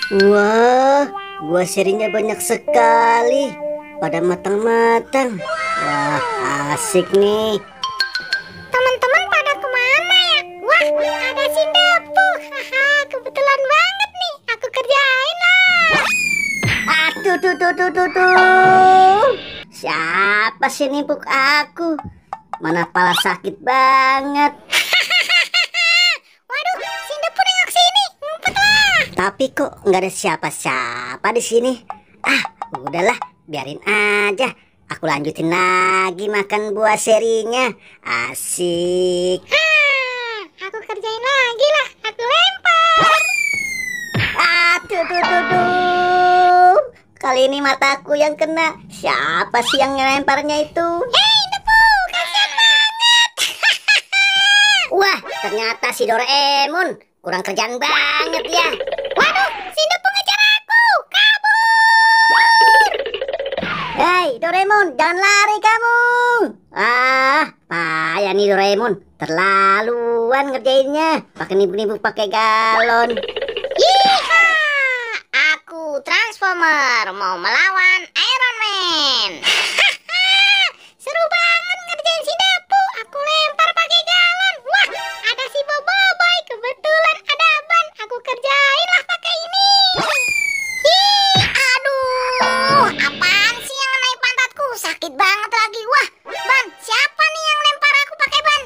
Wah, buah serinya banyak sekali. Pada matang-matang. Wah, asik nih. Teman-teman pada kemana ya? Wah, ada si Depu. Haha, kebetulan banget nih. Aku kerjain lah. Aduh, tuh. Siapa sih nimpuk aku? Mana pala sakit banget. Waduh, si Depu nengok sini. Ngumpet lah. Tapi kok nggak ada siapa-siapa di sini? Ah, udahlah, biarin aja. Aku lanjutin lagi makan buah serinya. Asik. Aku kerjain lagi lah. Aku lempar. Tuh. Kali ini mataku yang kena. Siapa sih yang ngelemparnya itu? Hei, Depu, kasihan banget. Wah, ternyata si Doraemon. Kurang kerjaan banget ya. Waduh, si Depu ngejar aku. Kabur. Hei, Doraemon, jangan lari kamu. Ah, payah nih Doraemon. Terlaluan ngerjainnya. Pakai nipu-nipu pakai galon. Yeeha! Aku Transformer mau melawan Iron Man. Seru banget ngerjain si Depu. Aku lempar pakai galon. Wah, ada si Boboiboy. Kebetulan ada ban. Aku kerjain lah pakai ini. Aduh, apaan sih yang naik pantatku? Sakit banget lagi. Wah, ban, siapa nih yang lempar aku pakai ban?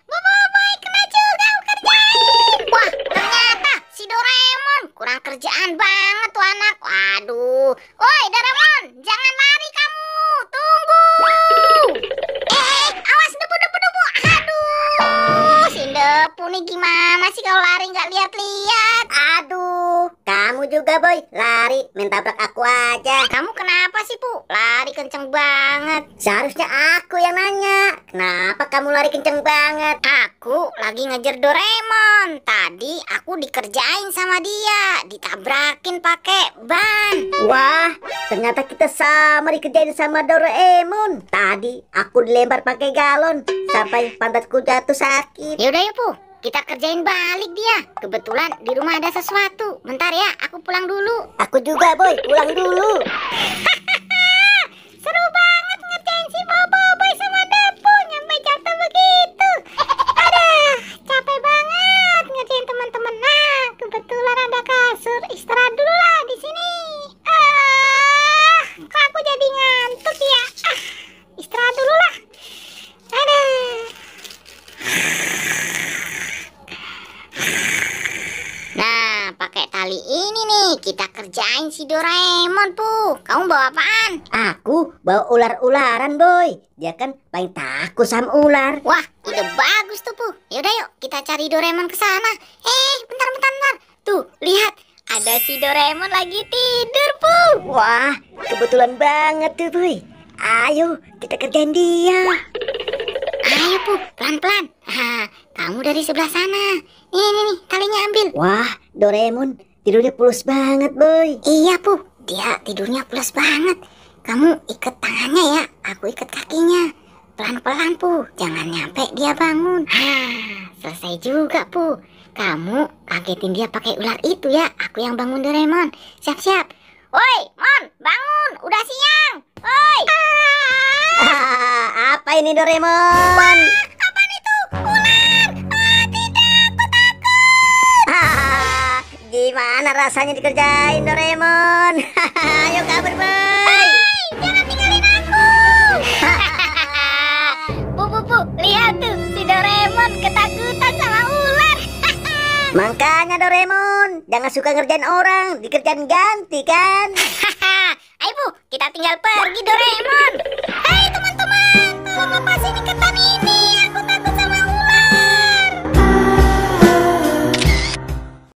Boboiboy, kena juga aku kerjain. Wah, ternyata si Doraemon kurang kerjaan banget tuh anak. Waduh, woi Doraemon, jangan lari kamu. Tunggu. Awas debu. Aduh, si Depu nih gimana sih kalau lari nggak lihat-lihat? Aduh, kamu juga boy. Lari, main tabrak aku aja. Kamu kenapa sih, Pu? Lari kenceng banget. Seharusnya aku yang nanya. Kenapa kamu lari kenceng banget? Aku lagi ngejar Doraemon. Tadi aku dikerjain sama dia, ditabrakin pakai ban. Wah, ternyata kita sama dikerjain sama Doraemon. Tadi aku dilempar pakai galon sampai pantatku jatuh sakit. Yaudah ya, Pu. Kita kerjain balik dia. Kebetulan di rumah ada sesuatu. Bentar ya, aku pulang dulu. Aku juga boy, pulang dulu. Seru banget ngerjain si Boboiboy sama Depu. Nyampe jatuh begitu. Aduh, capek banget ngerjain teman-teman. Nah, kebetulan ada kasur. Istirahat dulu lah di sini. Kok aku jadi ngantuk ya? Istirahat dulu lah. Aduh. Nah, pakai tali ini nih kita kerjain si Doraemon, Pu. Kamu bawa apaan? Aku bawa ular-ularan boy. Dia kan paling takut sama ular. Wah, ide bagus tuh, Pu. Yaudah yuk, kita cari Doraemon ke sana. Bentar. Tuh, lihat. Ada si Doraemon lagi tidur, Pu. Wah, kebetulan banget tuh boy. Ayo, kita kerjain dia. Ayo, Pu, pelan-pelan. Kamu dari sebelah sana. Nih, talinya ambil. Wah, Doraemon tidurnya pulas banget boy. Iya, Pu. Dia tidurnya pulas banget. Kamu ikat tangannya ya, aku ikat kakinya. Pelan-pelan, Pu. Jangan nyampe dia bangun. Selesai juga, Pu. Kamu kagetin dia pakai ular itu ya. Aku yang bangun Doraemon. Siap-siap. Woi, Mon, bangun. Udah siang. Woi. Apa ini Doraemon? Wah, apaan itu? Ular. Tidak, aku takut. Gimana rasanya dikerjain Doraemon? Ayo kabur boy. Jangan tinggalin aku. Bu, lihat tuh si Doraemon ketakutan sama ular. Makanya Doraemon, jangan suka ngerjain orang, dikerjain ganti kan? Ayo, Bu, kita tinggal pergi Doraemon.